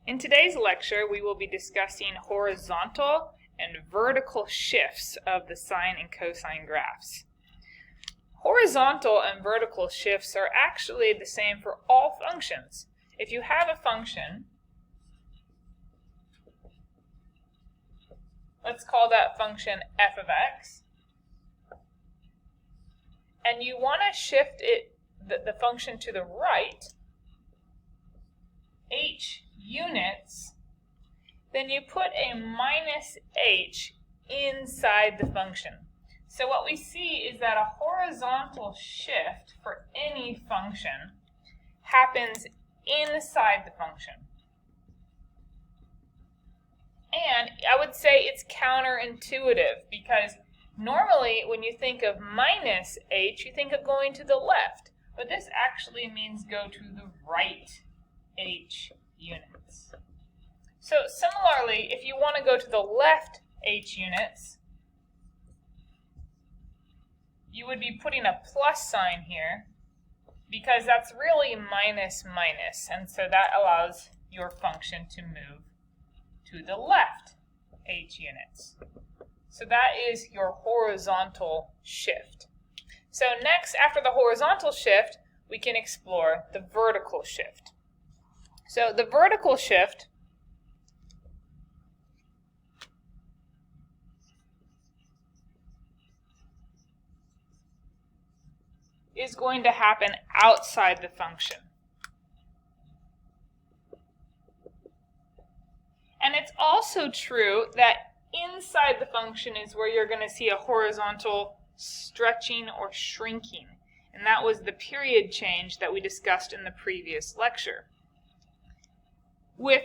In today's lecture, we will be discussing horizontal and vertical shifts of the sine and cosine graphs. Horizontal and vertical shifts are actually the same for all functions. If you have a function, let's call that function f of x, and you want to shift the function to the right, h units, then you put a minus h inside the function. So what we see is that a horizontal shift for any function happens inside the function. And I would say it's counterintuitive because normally when you think of minus h, you think of going to the left. But this actually means go to the right h units. So similarly, if you want to go to the left h units, you would be putting a plus sign here because that's really minus minus, and so that allows your function to move to the left h units. So that is your horizontal shift. So next, after the horizontal shift, we can explore the vertical shift. So the vertical shift is going to happen outside the function. And it's also true that inside the function is where you're going to see a horizontal stretching or shrinking. And that was the period change that we discussed in the previous lecture. With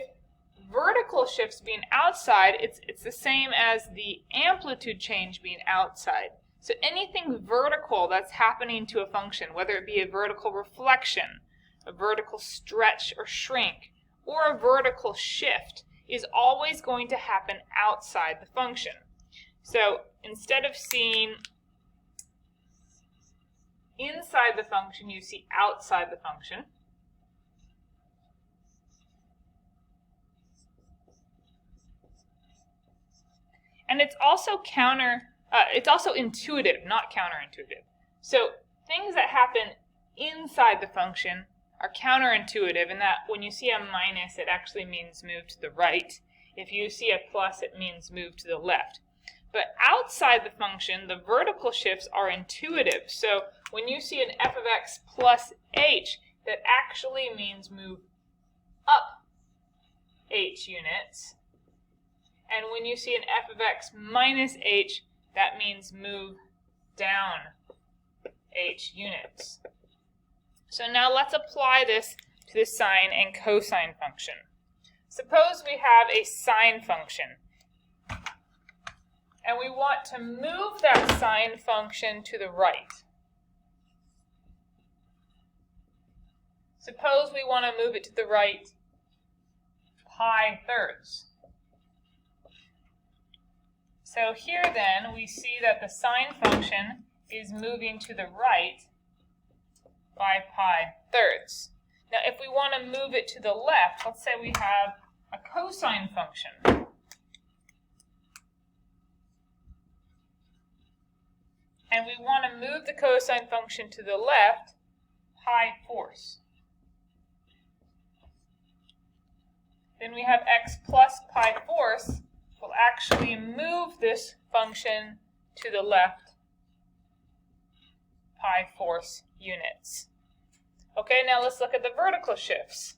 vertical shifts being outside, it's the same as the amplitude change being outside. So anything vertical that's happening to a function, whether it be a vertical reflection, a vertical stretch or shrink, or a vertical shift, is always going to happen outside the function. So instead of seeing inside the function, you see outside the function. And it's also intuitive, not counterintuitive. So things that happen inside the function are counterintuitive in that when you see a minus, it actually means move to the right. If you see a plus, it means move to the left. But outside the function, the vertical shifts are intuitive. So when you see an f of x plus h, that actually means move up h units. And when you see an f of x minus h, that means move down h units. So now let's apply this to the sine and cosine function. Suppose we have a sine function, and we want to move that sine function to the right. Suppose we want to move it to the right pi thirds. So here then, we see that the sine function is moving to the right by pi thirds. Now if we want to move it to the left, let's say we have a cosine function. And we want to move the cosine function to the left pi fourths. Then we have x plus pi fourths will actually move this function to the left pi fourths units. Okay, now let's look at the vertical shifts.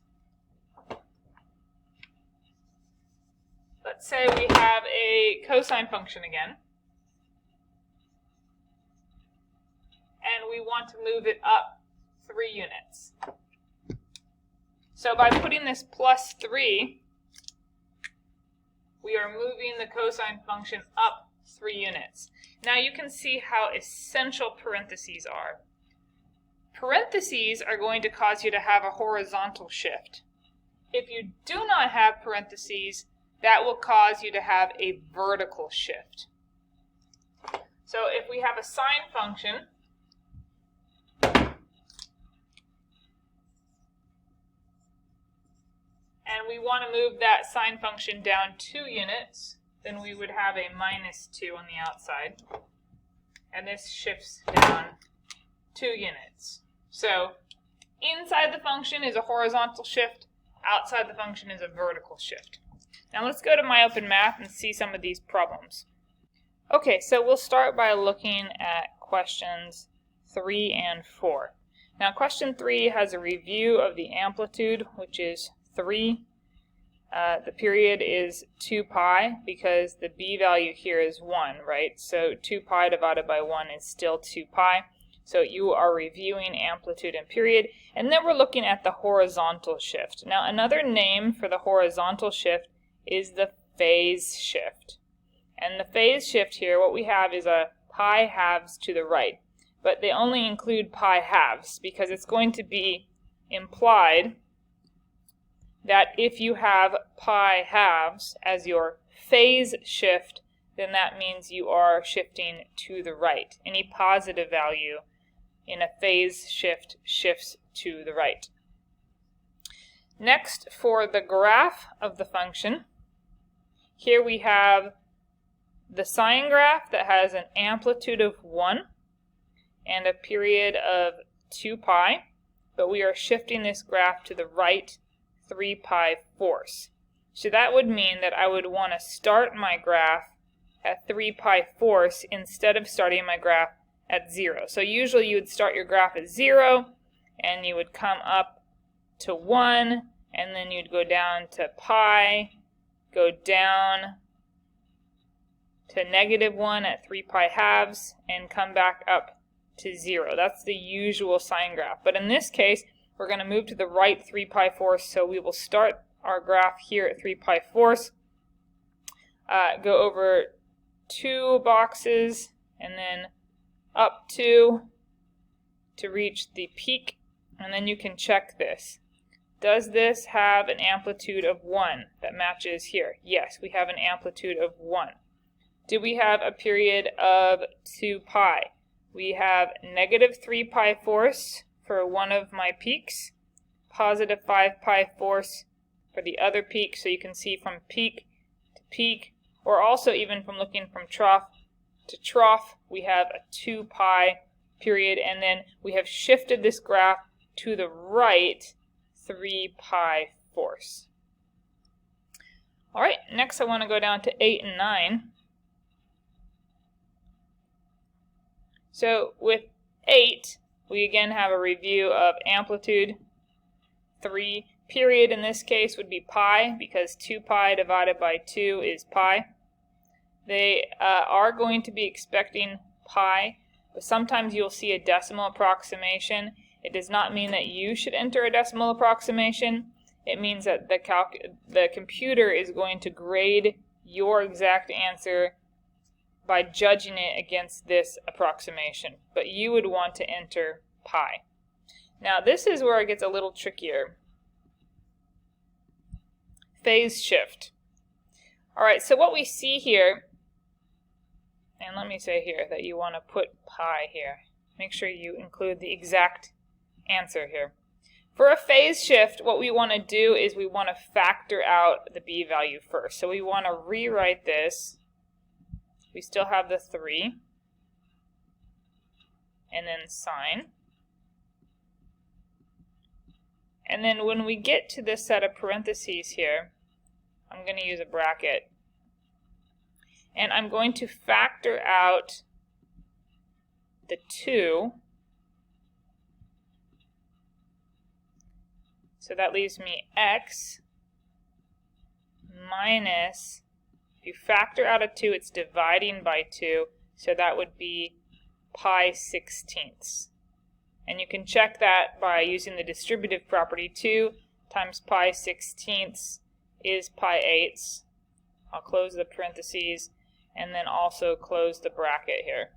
Let's say we have a cosine function again, and we want to move it up 3 units. So by putting this plus 3, we are moving the cosine function up 3 units. Now you can see how essential parentheses are. Parentheses are going to cause you to have a horizontal shift. If you do not have parentheses, that will cause you to have a vertical shift. So if we have a sine function, and we want to move that sine function down 2 units, then we would have a -2 on the outside. And this shifts down 2 units. So inside the function is a horizontal shift, outside the function is a vertical shift. Now let's go to My Open Math and see some of these problems. Okay, so we'll start by looking at questions 3 and 4. Now question 3 has a review of the amplitude, which is 3. The period is 2 pi because the b value here is 1, right? So 2 pi divided by 1 is still 2 pi. So you are reviewing amplitude and period. And then we're looking at the horizontal shift. Now another name for the horizontal shift is the phase shift. And the phase shift here, what we have is a pi halves to the right. But they only include pi halves because it's going to be implied that if you have pi halves as your phase shift, then that means you are shifting to the right. Any positive value in a phase shift shifts to the right. Next, for the graph of the function, here we have the sine graph that has an amplitude of 1 and a period of 2 pi, but we are shifting this graph to the right 3 pi force. So that would mean that I would want to start my graph at 3 pi force instead of starting my graph at 0. So usually you would start your graph at 0 and you would come up to 1 and then you'd go down to pi, go down to -1 at 3 pi halves and come back up to 0. That's the usual sine graph. But in this case, we're going to move to the right 3 pi force, so we will start our graph here at 3 pi force, go over 2 boxes, and then up 2 to reach the peak, and then you can check this. Does this have an amplitude of 1 that matches here? Yes, we have an amplitude of 1. Do we have a period of 2 pi? We have -3 pi force for one of my peaks, +5 pi force for the other peak, so you can see from peak to peak, or also even from looking from trough to trough, we have a 2 pi period, and then we have shifted this graph to the right 3 pi force. Alright, next I want to go down to 8 and 9. So with 8, we again have a review of amplitude. 3 period in this case would be pi because 2 pi divided by 2 is pi. They are going to be expecting pi, but sometimes you'll see a decimal approximation. It does not mean that you should enter a decimal approximation. It means that the computer is going to grade your exact answer by judging it against this approximation, but you would want to enter pi. Now this is where it gets a little trickier. Phase shift. Alright, so what we see here, and let me say here that you want to put pi here. Make sure you include the exact answer here. For a phase shift, what we want to do is we want to factor out the b value first. So we want to rewrite this. We still have the 3, and then sine. And then when we get to this set of parentheses here, I'm going to use a bracket. And I'm going to factor out the 2. So that leaves me x minus, if you factor out a 2, it's dividing by 2, so that would be pi 16ths. And you can check that by using the distributive property. 2 times pi 16ths is pi 8ths. I'll close the parentheses and then also close the bracket here.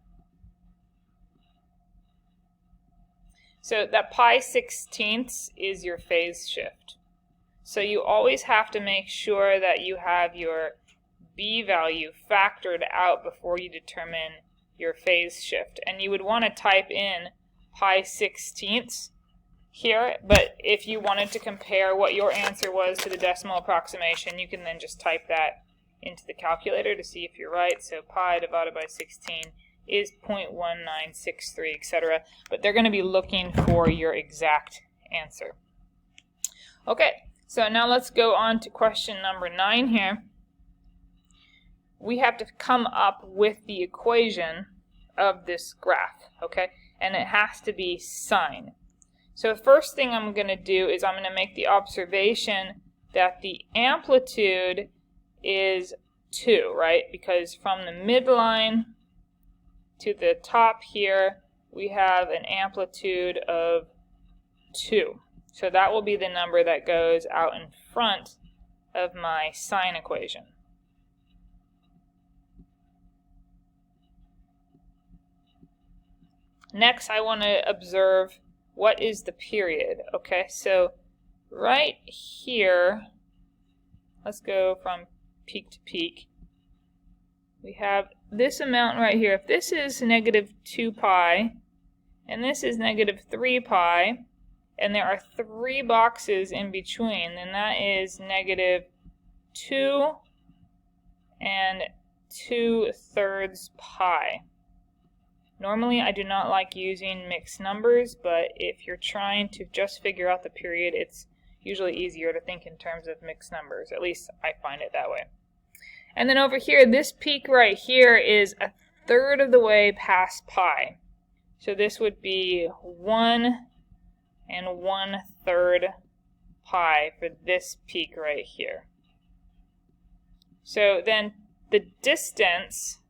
So that pi 16ths is your phase shift. So you always have to make sure that you have your b value factored out before you determine your phase shift. And you would want to type in pi 16ths here, but if you wanted to compare what your answer was to the decimal approximation, you can then just type that into the calculator to see if you're right. So pi divided by 16 is 0.1963, etc. But they're going to be looking for your exact answer. Okay, so now let's go on to question number 9 here. We have to come up with the equation of this graph, okay? And it has to be sine. So the first thing I'm going to do is I'm going to make the observation that the amplitude is 2, right? Because from the midline to the top here, we have an amplitude of 2. So that will be the number that goes out in front of my sine equation. Next, I want to observe what is the period. Okay, so right here, let's go from peak to peak. We have this amount right here. If this is negative 2 pi, and this is negative 3 pi, and there are 3 boxes in between, then that is negative 2 and 2/3 pi. Normally, I do not like using mixed numbers, but if you're trying to just figure out the period, it's usually easier to think in terms of mixed numbers. At least I find it that way. And then over here, this peak right here is 1/3 of the way past pi. So this would be 1 and 1/3 pi for this peak right here. So then the distance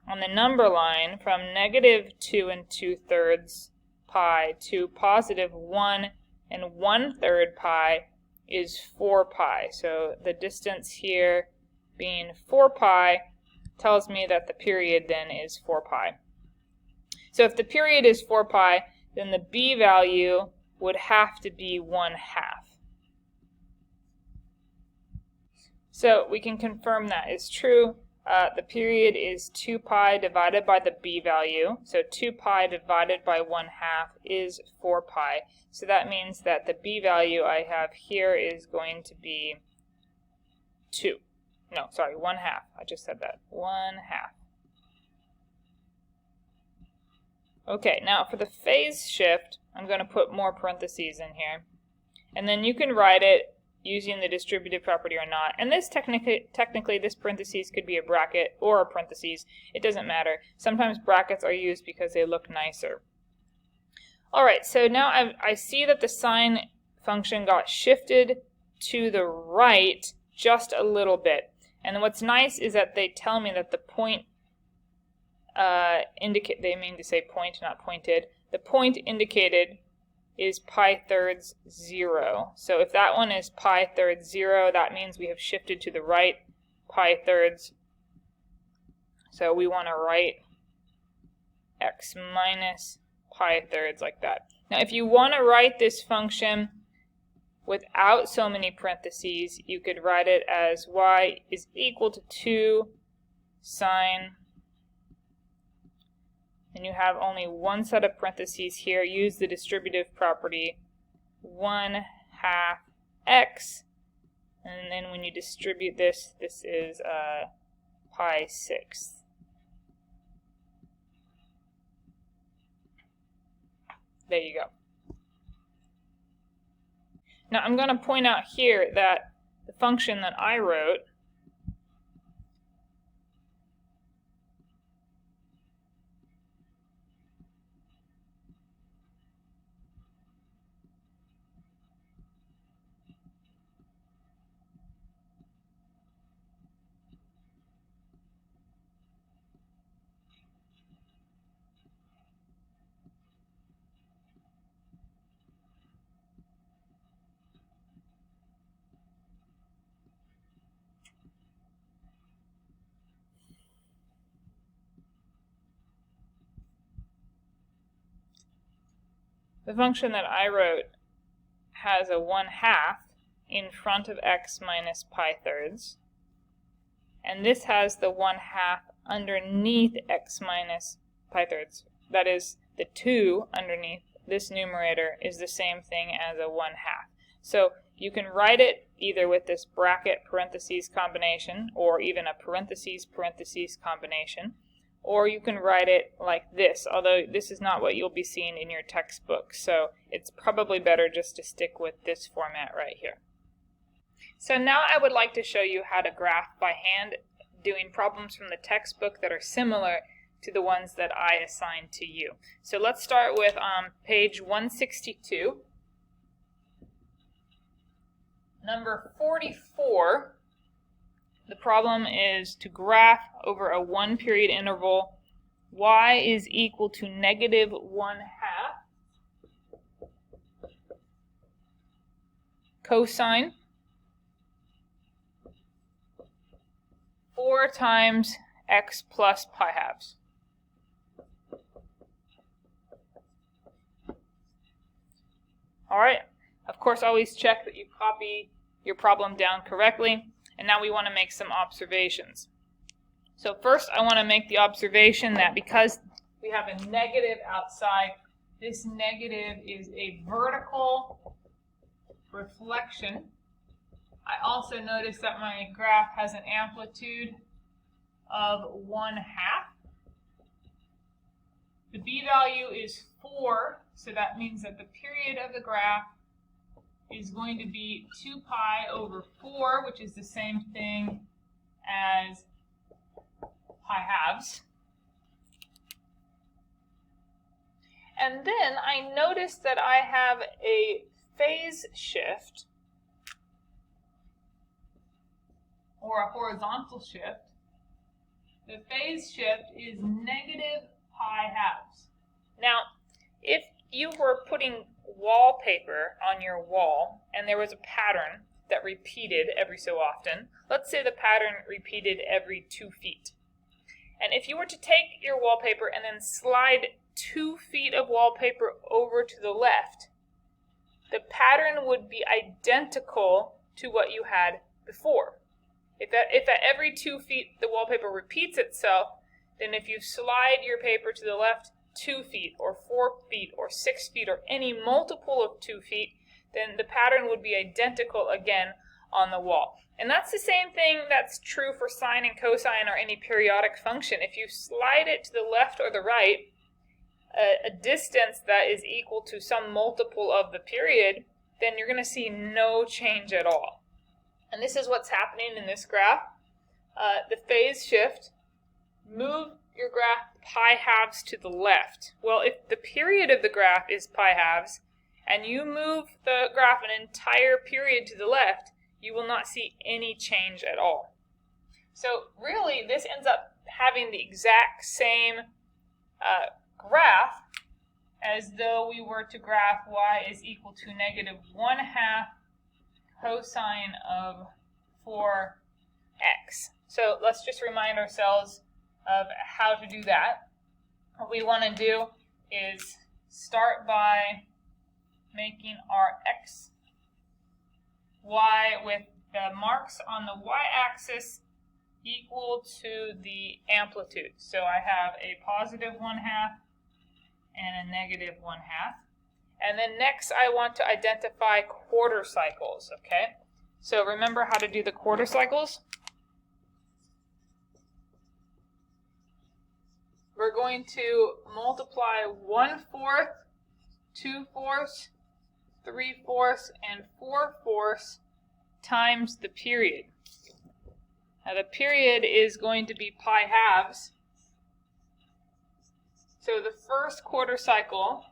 on the number line from negative 2 and 2/3 pi to positive 1 and 1/3 pi is 4 pi. So the distance here being 4 pi tells me that the period then is 4 pi. So if the period is 4 pi, then the b value would have to be 1/2. So we can confirm that is true. The period is 2 pi divided by the b value. So 2 pi divided by 1/2 is 4 pi. So that means that the b value I have here is going to be 2. No, sorry, 1/2. I just said that. 1/2. Okay, now for the phase shift, I'm going to put more parentheses in here. And then you can write it using the distributive property or not. And this technically this parentheses could be a bracket or a parentheses. It doesn't matter. Sometimes brackets are used because they look nicer. Alright, so now I see that the sine function got shifted to the right just a little bit. And what's nice is that they tell me that the point they mean to say point, not pointed. The point indicated is pi-thirds 0. So if that one is pi-thirds 0, that means we have shifted to the right pi-thirds. So we want to write x minus pi-thirds like that. Now if you want to write this function without so many parentheses, you could write it as y is equal to 2 sine. And you have only one set of parentheses here. Use the distributive property 1/2 x. And then when you distribute this, this is pi/6. There you go. Now I'm going to point out here that the function that I wrote has a 1/2 in front of x minus pi-thirds. And this has the 1/2 underneath x minus pi-thirds. That is the 2 underneath this numerator is the same thing as a 1/2. So you can write it either with this bracket parentheses combination, or even a parentheses parentheses combination, or you can write it like this, although this is not what you'll be seeing in your textbook, so it's probably better just to stick with this format right here. So now I would like to show you how to graph by hand, doing problems from the textbook that are similar to the ones that I assigned to you. So let's start with page 162. Number 44, the problem is to graph over a 1 period interval, y is equal to negative 1/2 cosine 4 times x plus pi halves. All right, of course always check that you copy your problem down correctly, and now we want to make some observations. So first I want to make the observation that because we have a negative outside, this negative is a vertical reflection. I also notice that my graph has an amplitude of 1/2. The b-value is 4, so that means that the period of the graph is going to be 2 pi over 4, which is the same thing as pi halves. And then I notice that I have a phase shift, or a horizontal shift. The phase shift is negative pi halves. Now, if you were putting wallpaper on your wall and there was a pattern that repeated every so often, let's say the pattern repeated every 2 feet. And if you were to take your wallpaper and then slide 2 feet of wallpaper over to the left, the pattern would be identical to what you had before. If at every 2 feet the wallpaper repeats itself, then if you slide your paper to the left 2 feet or 4 feet or 6 feet or any multiple of 2 feet, then the pattern would be identical again on the wall. And that's the same thing that's true for sine and cosine or any periodic function. If you slide it to the left or the right, a distance that is equal to some multiple of the period, then you're going to see no change at all. And this is what's happening in this graph. The phase shift, move your graph pi halves to the left. Well, if the period of the graph is pi halves, and you move the graph an entire period to the left, you will not see any change at all. So really, this ends up having the exact same graph as though we were to graph y is equal to negative 1/2 cosine of 4x. So let's just remind ourselves of how to do that. What we want to do is start by making our x, y with the marks on the y-axis equal to the amplitude. So I have a positive 1/2 and a negative 1/2. And then next I want to identify quarter cycles, okay? So remember how to do the quarter cycles? We're going to multiply 1/4, 2/4, 3/4, and 4/4 times the period. Now the period is going to be pi halves. So the first quarter cycle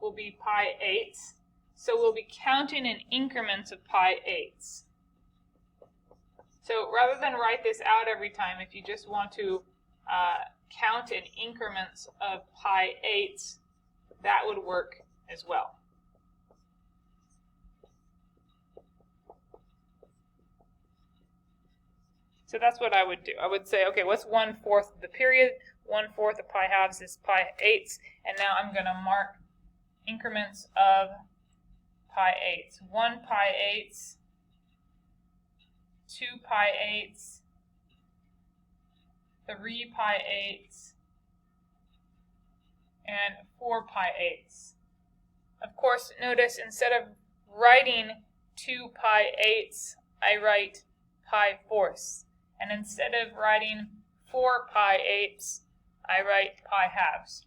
will be pi eighths. So we'll be counting in increments of pi eighths. So rather than write this out every time, if you just want to count in increments of pi eighths, that would work as well. So that's what I would do. I would say, okay, what's 1/4 of the period? 1/4 of pi halves is pi eighths, and now I'm going to mark increments of pi eighths. 1 pi eighths, 2 pi eighths, 3 pi eighths, and 4 pi eighths. Of course, notice instead of writing 2 pi eighths, I write pi fourths. And instead of writing 4 pi eighths, I write pi halves.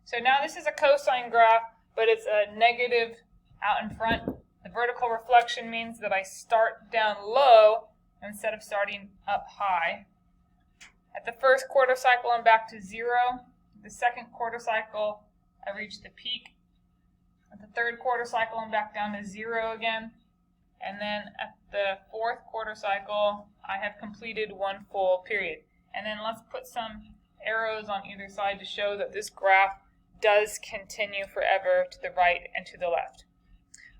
So now this is a cosine graph, but it's a negative out in front. The vertical reflection means that I start down low instead of starting up high. At the first quarter cycle, I'm back to 0. The second quarter cycle, I reach the peak. At the third quarter cycle, I'm back down to 0 again. And then at the fourth quarter cycle, I have completed one full period. And then let's put some arrows on either side to show that this graph does continue forever to the right and to the left.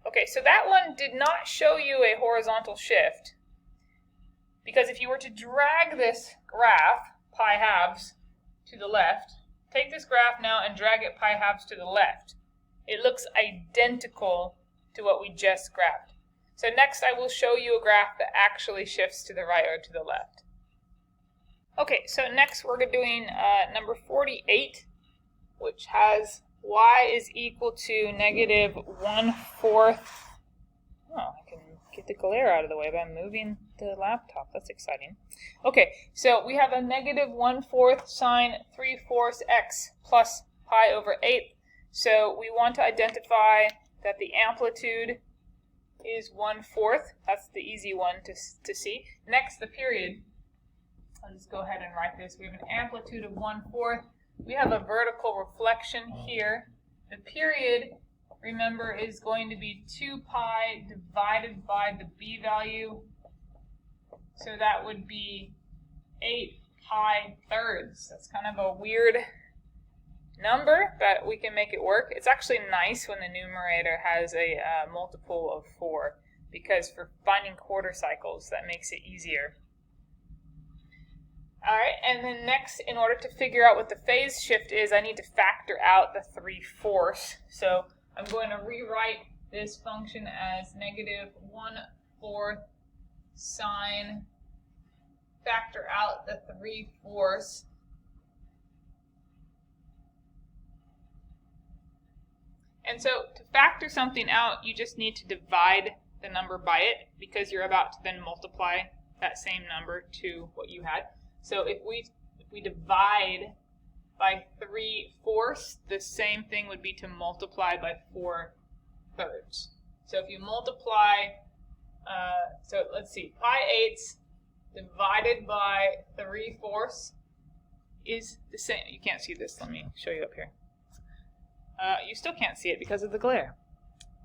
Okay, so that one did not show you a horizontal shift, because if you were to drag this graph, pi halves, to the left, take this graph now and drag it pi halves to the left, it looks identical to what we just graphed. So next I will show you a graph that actually shifts to the right or to the left. Okay, so next we're doing number 48, which has y is equal to negative 1/4. Oh, I can get the glare out of the way by moving the laptop. That's exciting. Okay, so we have a negative 1/4 sine 3/4 x plus pi over 8. So we want to identify that the amplitude is 1/4. That's the easy one to see. Next, the period. I'll just go ahead and write this. We have an amplitude of 1/4. We have a vertical reflection here. The period, remember, is going to be 2 pi divided by the b value. So that would be 8 pi thirds. That's kind of a weird number, but we can make it work. It's actually nice when the numerator has a multiple of 4, because for finding quarter cycles, that makes it easier. All right, and then next, in order to figure out what the phase shift is, I need to factor out the 3/4. So I'm going to rewrite this function as negative 1/4 sine, factor out the 3/4. And so to factor something out, you just need to divide the number by it, because you're about to then multiply that same number to what you had. So if we divide by 3/4, the same thing would be to multiply by 4/3. So if you multiply, so let's see, pi eighths divided by 3/4 is the same. You can't see this. Let me show you up here. You still can't see it because of the glare.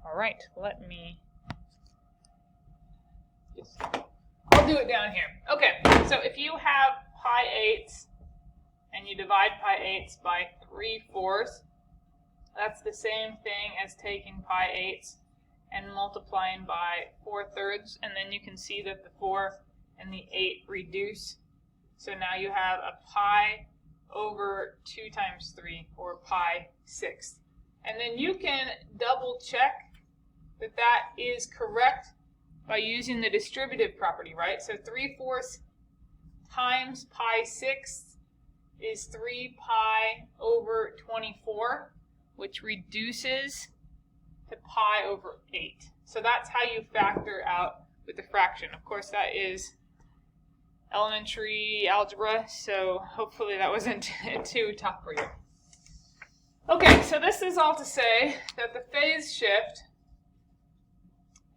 All right, let me just, I'll do it down here. Okay, so if you have pi eighths and you divide pi eighths by 3/4, that's the same thing as taking pi eighths and multiplying by 4/3, and then you can see that the 4 and the 8 reduce. So now you have a pi over 2 times 3, or pi 6. And then you can double check that that is correct by using the distributive property, right? So 3/4 times pi 6 is 3 pi over 24, which reduces to pi over 8. So that's how you factor out with the fraction. Of course, that is elementary algebra, so hopefully that wasn't too tough for you. Okay, so this is all to say that the phase shift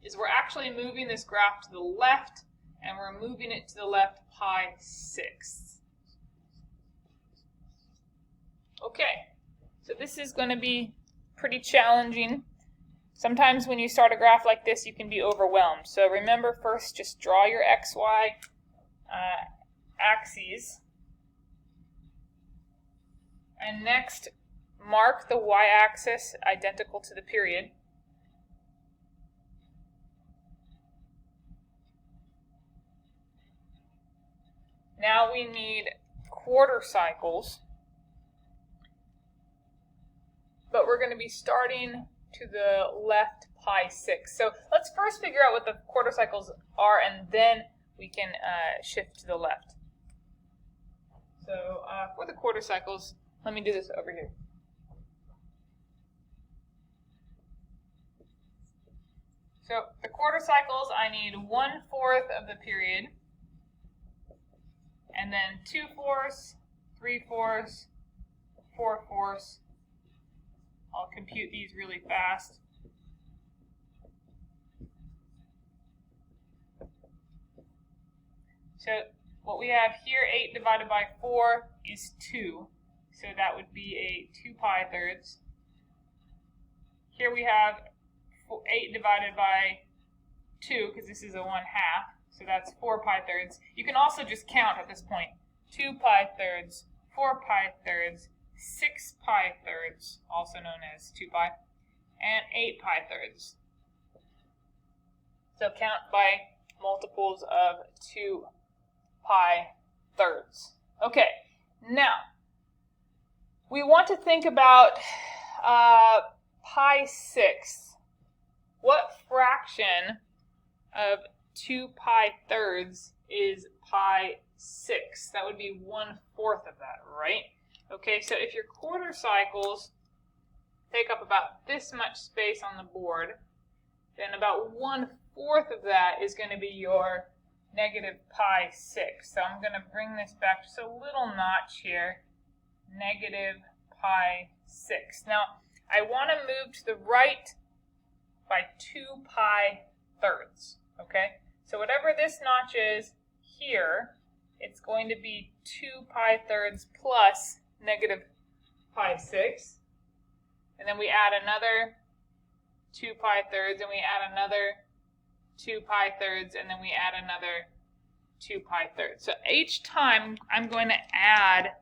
is we're actually moving this graph to the left, and we're moving it to the left pi 6. Okay, so this is going to be pretty challenging. Sometimes when you start a graph like this, you can be overwhelmed. So remember, first just draw your xy axes, and next mark the y-axis identical to the period. Now we need quarter cycles, but we're going to be starting to the left pi 6. So let's first figure out what the quarter cycles are, and then we can shift to the left. So for the quarter cycles, let me do this over here. So the quarter cycles, I need 1/4 of the period, and then 2/4, 3/4, 4/4. I'll compute these really fast. So what we have here, 8 divided by 4 is 2. So that would be a 2 pi thirds. Here we have 8 divided by 2, because this is a 1/2. So that's 4 pi thirds. You can also just count at this point. 2 pi thirds, 4 pi thirds, 6 pi thirds, also known as 2 pi, and 8 pi thirds. So count by multiples of 2 pi thirds. Okay, now we want to think about pi 6. What fraction of 2 pi thirds is pi 6? That would be 1/4 of that, right? Okay, so if your quarter cycles take up about this much space on the board, then about 1/4 of that is going to be your negative pi 6. So I'm going to bring this back just a little notch here, negative pi 6. Now, I want to move to the right by 2 pi thirds, okay? So whatever this notch is here, it's going to be 2 pi thirds plus negative pi 6. And then we add another 2 pi thirds, and we add another 2 pi thirds, and then we add another 2 pi thirds. So each time I'm going to add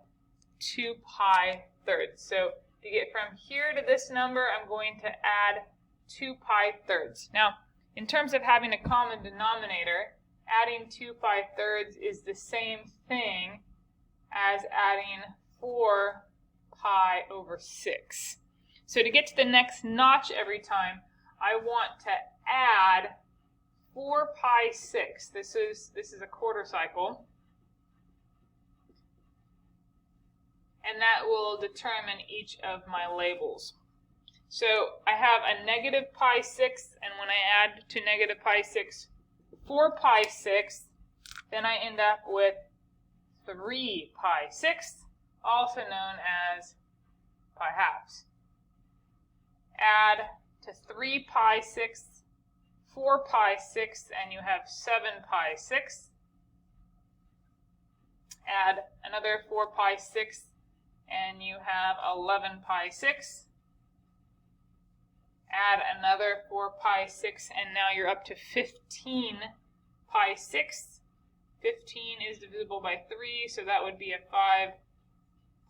2 pi thirds. So to get from here to this number, I'm going to add 2 pi thirds. Now, in terms of having a common denominator, adding 2 pi thirds is the same thing as adding 4 pi over 6. So to get to the next notch every time, I want to add 4 pi 6. This is a quarter cycle. And that will determine each of my labels. So I have a negative pi 6, and when I add to negative pi 6 4 pi 6, then I end up with 3 pi 6, also known as pi halves. Add to 3 pi 6, 4 pi 6, and you have 7 pi 6. Add another 4 pi 6, and you have 11 pi 6. Add another 4 pi 6, and now you're up to 15 pi 6. 15 is divisible by 3, so that would be a 5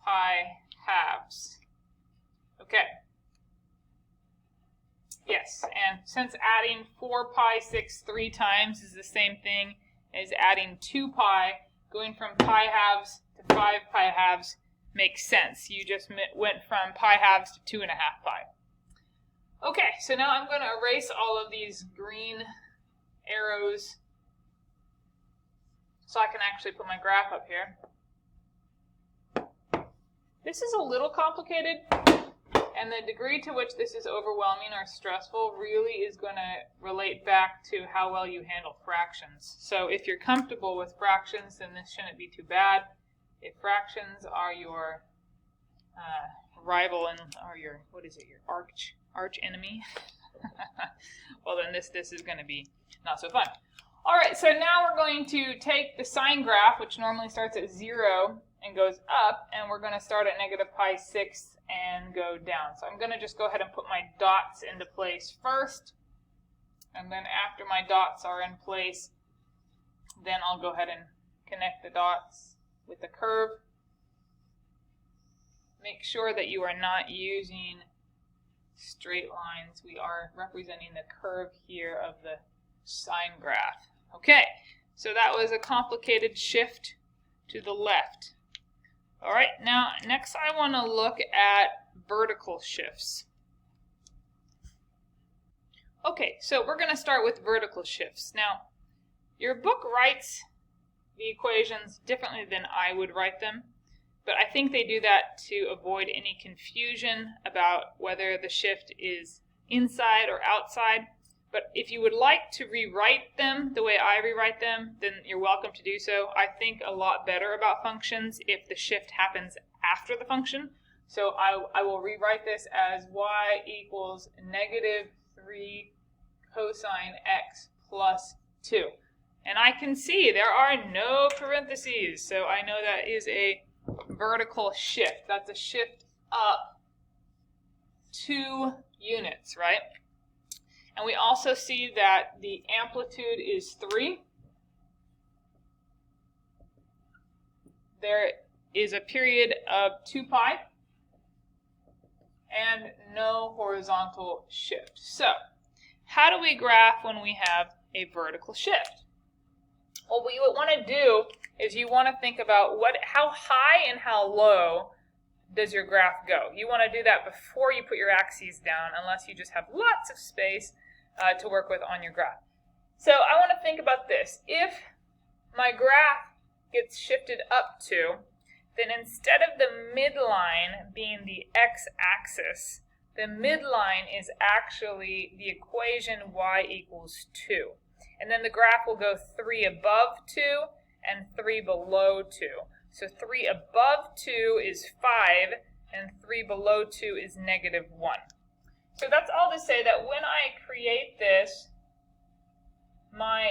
pi halves. Okay. Yes, and since adding 4 pi 6 3 times is the same thing as adding 2 pi, going from pi halves to 5 pi halves makes sense. You just went from pi halves to 2.5 pi. Okay, so now I'm going to erase all of these green arrows so I can actually put my graph up here. This is a little complicated, and the degree to which this is overwhelming or stressful really is going to relate back to how well you handle fractions. So if you're comfortable with fractions, then this shouldn't be too bad. If fractions are your rival and or your, what is it, your arch enemy, well then this is going to be not so fun. All right, so now we're going to take the sine graph, which normally starts at 0 and goes up, and we're going to start at negative pi 6 and go down. So I'm going to just go ahead and put my dots into place first, and then after my dots are in place, then I'll go ahead and connect the dots with the curve. Make sure that you are not using straight lines. We are representing the curve here of the sine graph. Okay, so that was a complicated shift to the left. All right, now next I want to look at vertical shifts. Okay, so we're going to start with vertical shifts. Now, your book writes the equations differently than I would write them, but I think they do that to avoid any confusion about whether the shift is inside or outside. But if you would like to rewrite them the way I rewrite them, then you're welcome to do so. I think a lot better about functions if the shift happens after the function. So I will rewrite this as y equals negative 3 cosine x plus 2. And I can see there are no parentheses, so I know that is a vertical shift. That's a shift up 2 units, right? And we also see that the amplitude is 3. There is a period of 2 pi and no horizontal shift. So, how do we graph when we have a vertical shift? Well, what you would want to do is you want to think about how high and how low does your graph go. You want to do that before you put your axes down, unless you just have lots of space to work with on your graph. So I want to think about this. If my graph gets shifted up 2, then instead of the midline being the x-axis, the midline is actually the equation y equals 2. And then the graph will go 3 above 2 and 3 below 2. So 3 above 2 is 5, and 3 below 2 is negative 1. So that's all to say that when I create this, my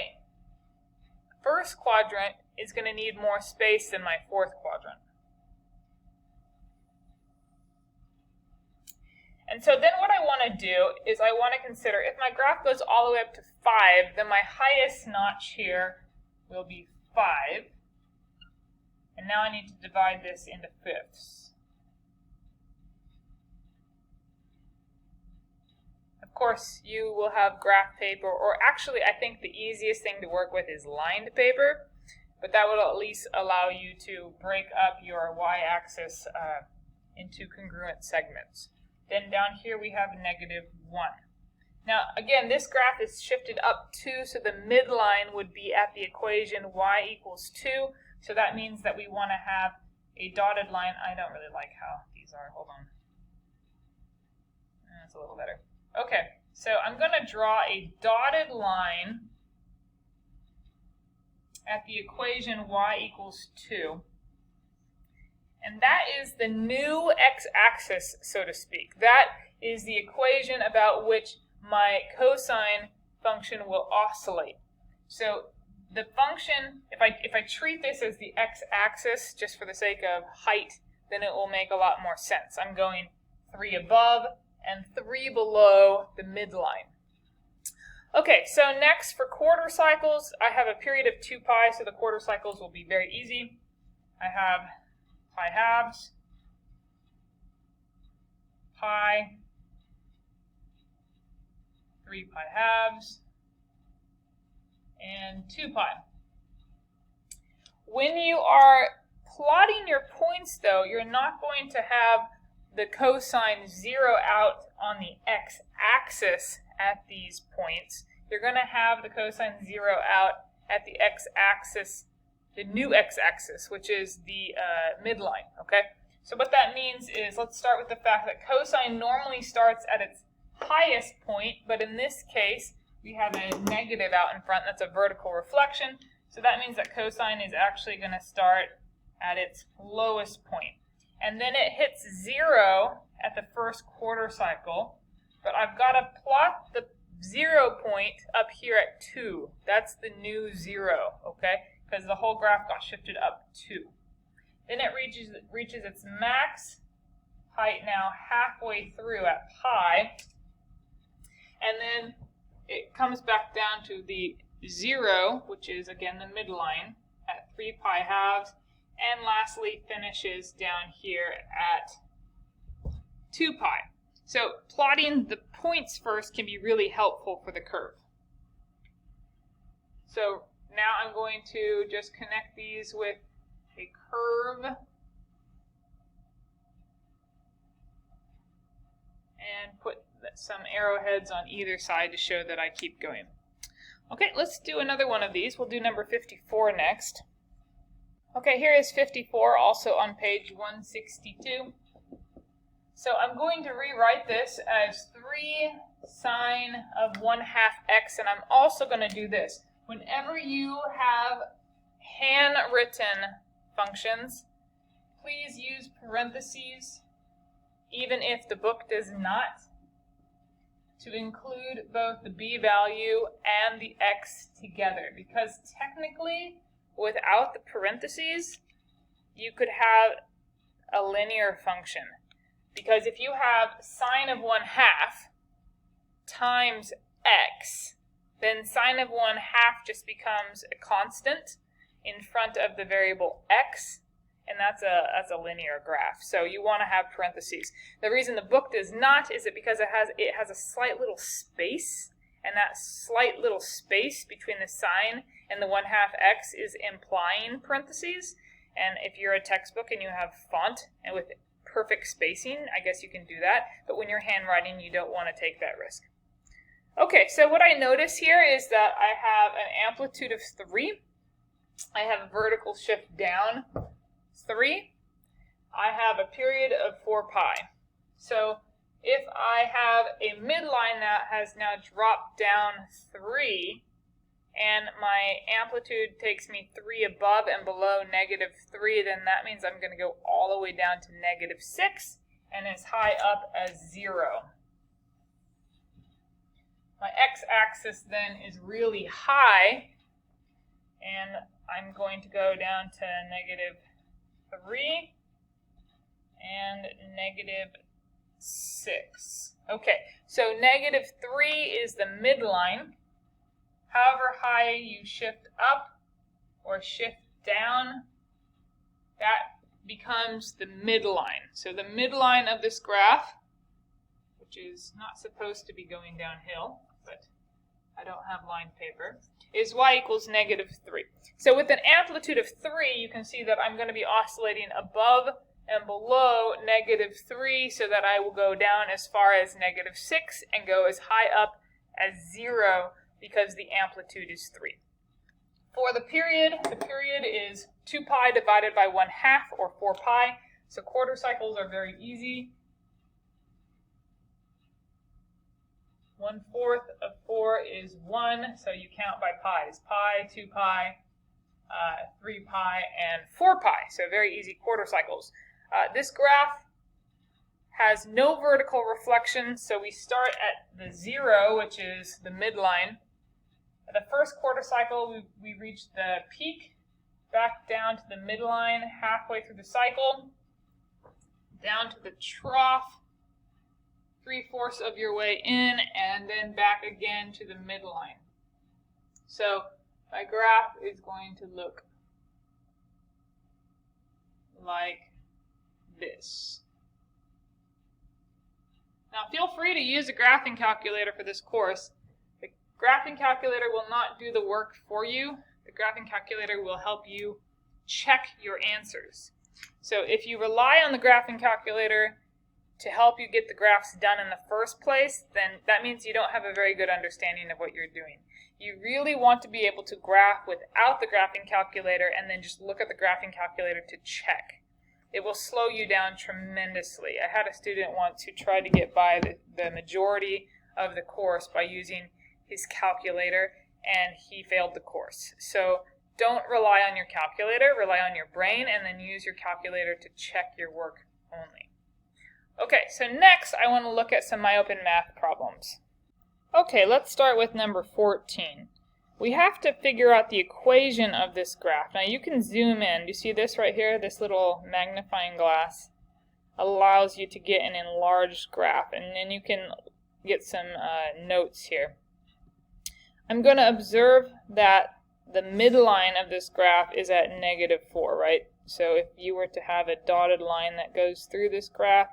first quadrant is going to need more space than my fourth quadrant. And so then what I want to do is I want to consider, if my graph goes all the way up to 5, then my highest notch here will be 5. And now I need to divide this into fifths. Of course, you will have graph paper, or actually I think the easiest thing to work with is lined paper, but that will at least allow you to break up your y-axis into congruent segments. Then down here we have negative 1. Now again, this graph is shifted up 2, so the midline would be at the equation y equals 2. So that means that we want to have a dotted line. I don't really like how these are. Hold on. That's a little better. Okay, so I'm going to draw a dotted line at the equation y equals 2. And that is the new x-axis, so to speak. That is the equation about which my cosine function will oscillate. So the function, if I treat this as the x-axis, just for the sake of height, then it will make a lot more sense. I'm going 3 above and 3 below the midline. Okay, so next for quarter cycles, I have a period of 2 pi, so the quarter cycles will be very easy. I have pi halves, pi, 3 pi halves, and 2 pi. When you are plotting your points, though, you're not going to have the cosine zero out on the x-axis at these points. You're going to have the cosine zero out at the x-axis, the new x-axis, which is the midline, okay? So what that means is, let's start with the fact that cosine normally starts at its highest point, but in this case, we have a negative out in front. That's a vertical reflection. So that means that cosine is actually going to start at its lowest point. And then it hits 0 at the first quarter cycle, but I've got to plot the 0 point up here at 2. That's the new 0, okay? Because the whole graph got shifted up 2. Then it reaches its max height now halfway through at pi, and then it comes back down to the 0, which is again the midline, at 3 pi halves, and lastly finishes down here at 2 pi. So plotting the points first can be really helpful for the curve. So now I'm going to just connect these with a curve and put some arrowheads on either side to show that I keep going. Okay, let's do another one of these. We'll do number 54 next. Okay, here is 54, also on page 162. So I'm going to rewrite this as 3 sine of 1/2 x, and I'm also going to do this. Whenever you have handwritten functions, please use parentheses, even if the book does not, to include both the b value and the x together, because technically, without the parentheses, you could have a linear function. Because if you have sine of 1/2 times x, then sine of 1/2 just becomes a constant in front of the variable x, and that's a linear graph. So you want to have parentheses. The reason the book does not is because it has a slight little space, and that slight little space between the sine and the 1/2 x is implying parentheses. And if you're a textbook and you have font and with perfect spacing, I guess you can do that. But when you're handwriting, you don't want to take that risk. Okay, so what I notice here is that I have an amplitude of 3. I have a vertical shift down 3. I have a period of 4 pi. So if I have a midline that has now dropped down 3, and my amplitude takes me 3 above and below -3, then that means I'm going to go all the way down to -6 and as high up as 0. My x-axis then is really high, and I'm going to go down to -3 and -6. Okay, so -3 is the midline. However high you shift up or shift down, that becomes the midline. So the midline of this graph, which is not supposed to be going downhill, but I don't have lined paper, is y equals -3. So with an amplitude of 3, you can see that I'm going to be oscillating above and below -3, so that I will go down as far as -6 and go as high up as 0, because the amplitude is 3. For the period is 2 pi divided by 1/2, or 4 pi. So quarter cycles are very easy. 1/4 of 4 is 1, so you count by pi's. Pi, 2 pi, 3 pi, and 4 pi. So very easy quarter cycles. This graph has no vertical reflection, so we start at the 0, which is the midline. The first quarter cycle, we reach the peak, back down to the midline, halfway through the cycle, down to the trough, 3/4 of your way in, and then back again to the midline. So my graph is going to look like this. Now feel free to use a graphing calculator for this course. The graphing calculator will not do the work for you. The graphing calculator will help you check your answers. So if you rely on the graphing calculator to help you get the graphs done in the first place, then that means you don't have a very good understanding of what you're doing. You really want to be able to graph without the graphing calculator and then just look at the graphing calculator to check. It will slow you down tremendously. I had a student once who tried to get by the majority of the course by using his calculator, and he failed the course. So don't rely on your calculator, rely on your brain, and then use your calculator to check your work only. Okay, so next I want to look at some myopen math problems. Okay, let's start with number 14. We have to figure out the equation of this graph. Now you can zoom in. Do you see this right here? This little magnifying glass allows you to get an enlarged graph, and then you can get some notes here. I'm going to observe that the midline of this graph is at -4, right? So if you were to have a dotted line that goes through this graph,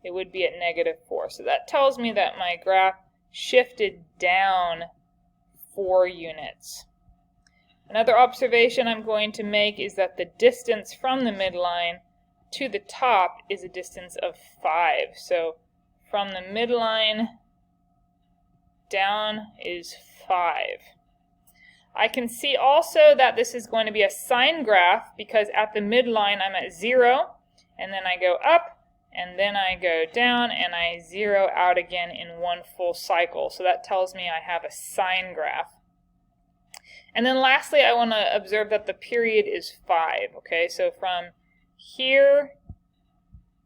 it would be at -4. So that tells me that my graph shifted down 4 units. Another observation I'm going to make is that the distance from the midline to the top is a distance of 5. So from the midline down is 5. I can see also that this is going to be a sine graph because at the midline I'm at 0, and then I go up, and then I go down and I zero out again in one full cycle. So that tells me I have a sine graph. And then lastly, I want to observe that the period is 5. Okay, so from here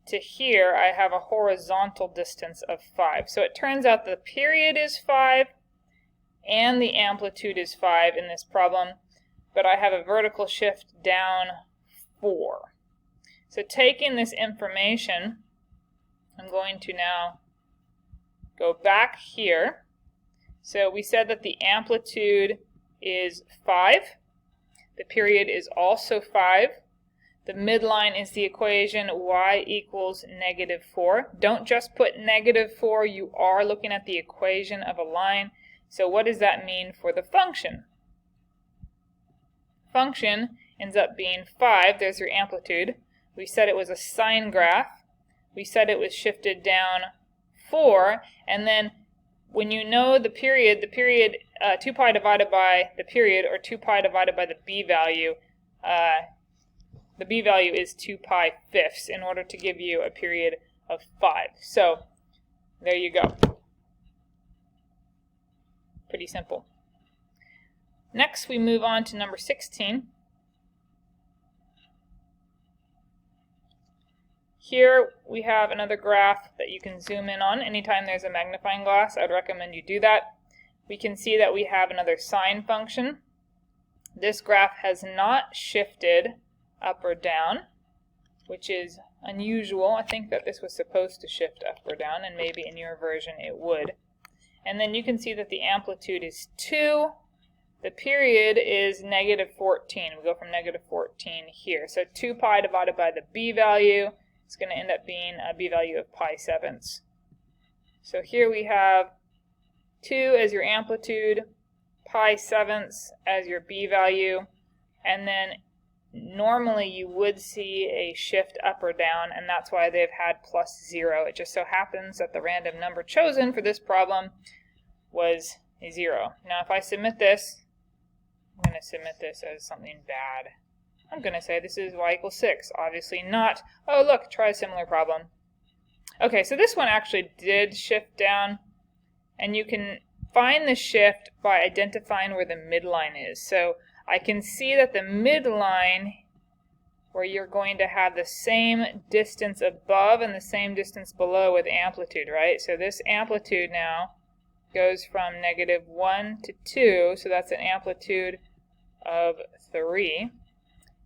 to here, I have a horizontal distance of 5. So it turns out the period is 5 and the amplitude is 5 in this problem, but I have a vertical shift down 4. So taking this information, I'm going to now go back here. So we said that the amplitude is 5. The period is also 5. The midline is the equation y equals -4. Don't just put -4. You are looking at the equation of a line. So what does that mean for the function? Function ends up being 5. There's your amplitude. We said it was a sine graph. We said it was shifted down 4. And then when you know the period, 2 pi divided by the period, or 2 pi divided by the b value is 2 pi fifths in order to give you a period of 5. So there you go. Pretty simple. Next, we move on to number 16. Here we have another graph that you can zoom in on. Anytime there's a magnifying glass, I would recommend you do that. We can see that we have another sine function. This graph has not shifted up or down, which is unusual. I think that this was supposed to shift up or down, and maybe in your version it would. And then you can see that the amplitude is 2. The period is -14. We go from -14 here. So 2 pi divided by the b value, it's going to end up being a b value of pi sevenths. So here we have 2 as your amplitude, pi sevenths as your b value, and then normally you would see a shift up or down, and that's why they've had +0. It just so happens that the random number chosen for this problem was a 0. Now if I submit this, I'm going to submit this as something bad. I'm going to say this is y equals 6. Obviously not. Oh look, try a similar problem. Okay, so this one actually did shift down, and you can find the shift by identifying where the midline is. So I can see that the midline, where you're going to have the same distance above and the same distance below with amplitude, right? So this amplitude now goes from -1 to 2, so that's an amplitude of 3.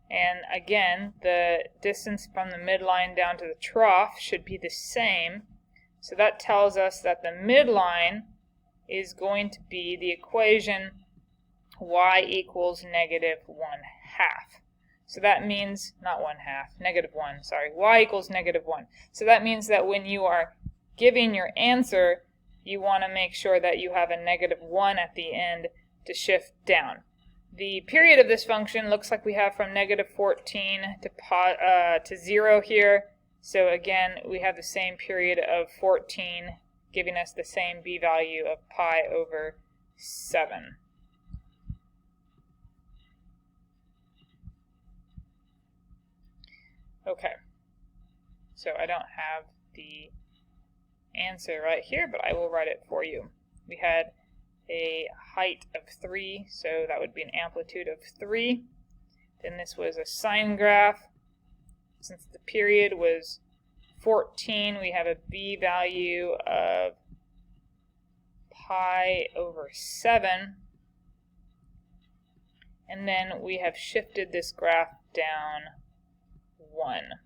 And again, the distance from the midline down to the trough should be the same. So that tells us that the midline is going to be the equation y equals -1/2. So that means, not 1/2, -1, sorry, y equals -1. So that means that when you are giving your answer, you want to make sure that you have a -1 at the end to shift down. The period of this function looks like we have from -14 to 0 here. So again, we have the same period of 14, giving us the same b value of pi over 7. Okay, so I don't have the answer right here, but I will write it for you. We had a height of 3, so that would be an amplitude of 3. Then this was a sine graph. Since the period was 14, we have a b value of pi over 7. And then we have shifted this graph down 1.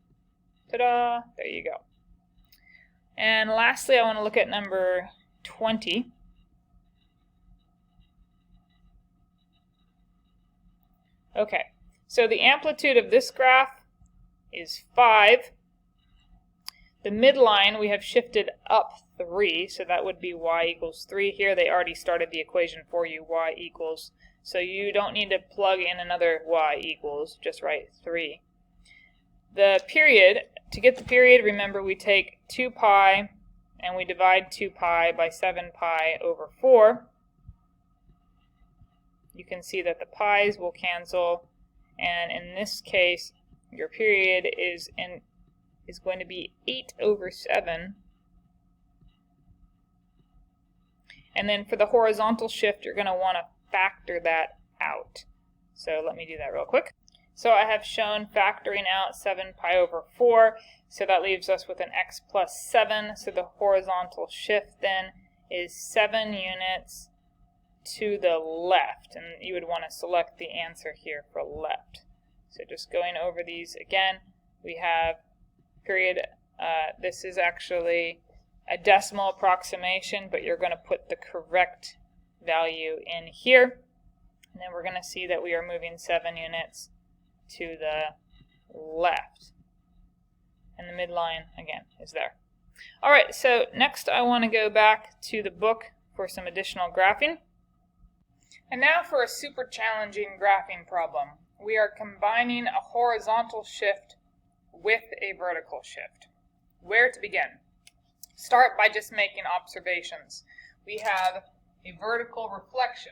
Ta-da! There you go. And lastly, I want to look at number 20. Okay, so the amplitude of this graph is 5. The midline we have shifted up 3, so that would be y equals 3 here. They already started the equation for you, y equals, so you don't need to plug in another y equals, just write 3. The period, to get the period, remember we take 2 pi and we divide 2 pi by 7 pi over 4. You can see that the pi's will cancel, and in this case your period is is going to be 8 over 7. And then for the horizontal shift, you're going to want to factor that out. So let me do that real quick. So I have shown factoring out 7 pi over 4. So that leaves us with an x plus 7. So the horizontal shift then is 7 units to the left. And you would want to select the answer here for left. So just going over these again, we have period. This is actually a decimal approximation, but you're going to put the correct value in here. And then we're going to see that we are moving 7 units to the left. And the midline, again, is there. All right, so next I want to go back to the book for some additional graphing. And now for a super challenging graphing problem. We are combining a horizontal shift with a vertical shift. Where to begin? Start by just making observations. We have a vertical reflection.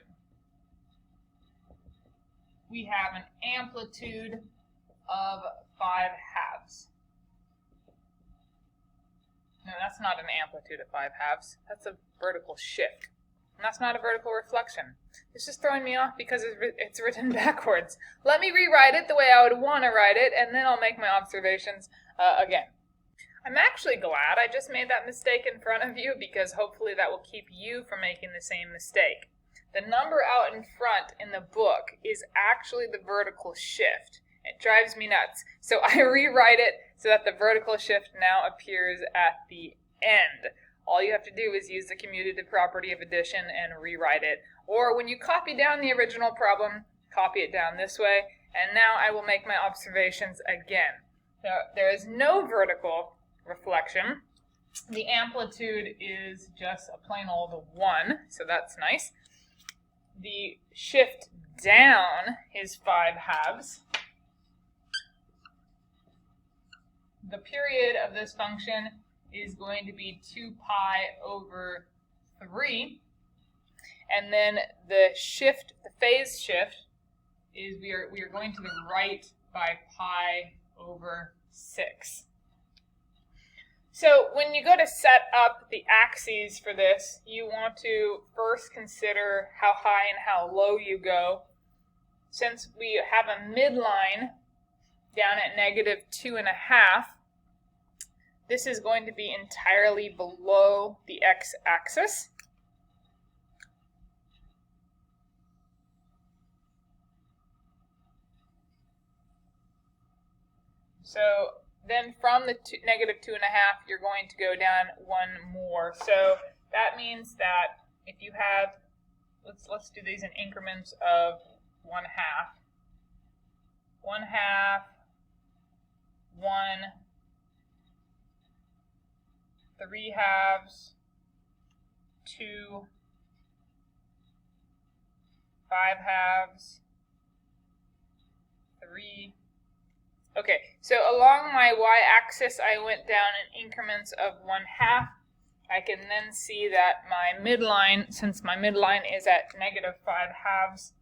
We have an amplitude of 5/2. No, that's not an amplitude of 5/2. That's a vertical shift. And that's not a vertical reflection. It's just throwing me off because it's written backwards. Let me rewrite it the way I would want to write it, and then I'll make my observations again. I'm actually glad I just made that mistake in front of you, because hopefully that will keep you from making the same mistake. The number out in front in the book is actually the vertical shift. It drives me nuts. So I rewrite it so that the vertical shift now appears at the end. All you have to do is use the commutative property of addition and rewrite it. Or when you copy down the original problem, copy it down this way. And now I will make my observations again. So there is no vertical reflection. The amplitude is just a plain old 1, so that's nice. The shift down is 5/2. The period of this function is going to be 2 pi over 3. And then the shift, the phase shift, is we are going to the right by pi over 6. So when you go to set up the axes for this, you want to first consider how high and how low you go. Since we have a midline down at -2.5, this is going to be entirely below the x-axis. So then from the -2.5, you're going to go down 1 more. So that means that if you have, let's do these in increments of 1/2. 1/2, 1, 3/2, 2, 5/2, 3. Okay, so along my y-axis, I went down in increments of 1/2. I can then see that my midline, since my midline is at -5/2,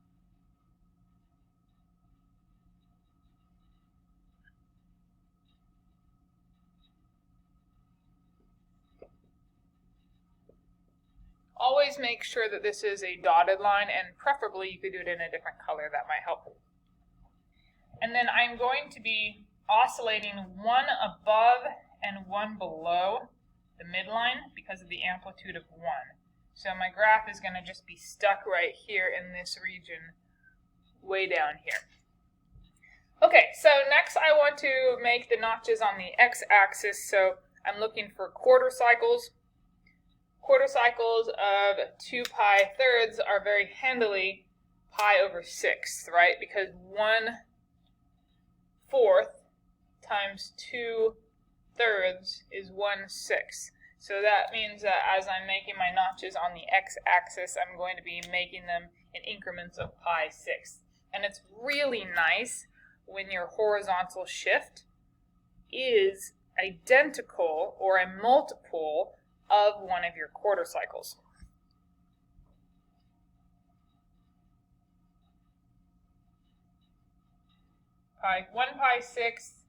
always make sure that this is a dotted line, and preferably you could do it in a different color. That might help. And then I'm going to be oscillating 1 above and 1 below the midline because of the amplitude of 1. So my graph is going to just be stuck right here in this region, way down here. Okay, so next I want to make the notches on the x-axis, so I'm looking for quarter cycles. Quarter cycles of 2 pi thirds are very handily pi over 6, right? Because 1/4 times 2/3 is 1/6. So that means that as I'm making my notches on the x-axis, I'm going to be making them in increments of pi 6. And it's really nice when your horizontal shift is identical or a multiple of one of your quarter cycles. Pi 1 pi 6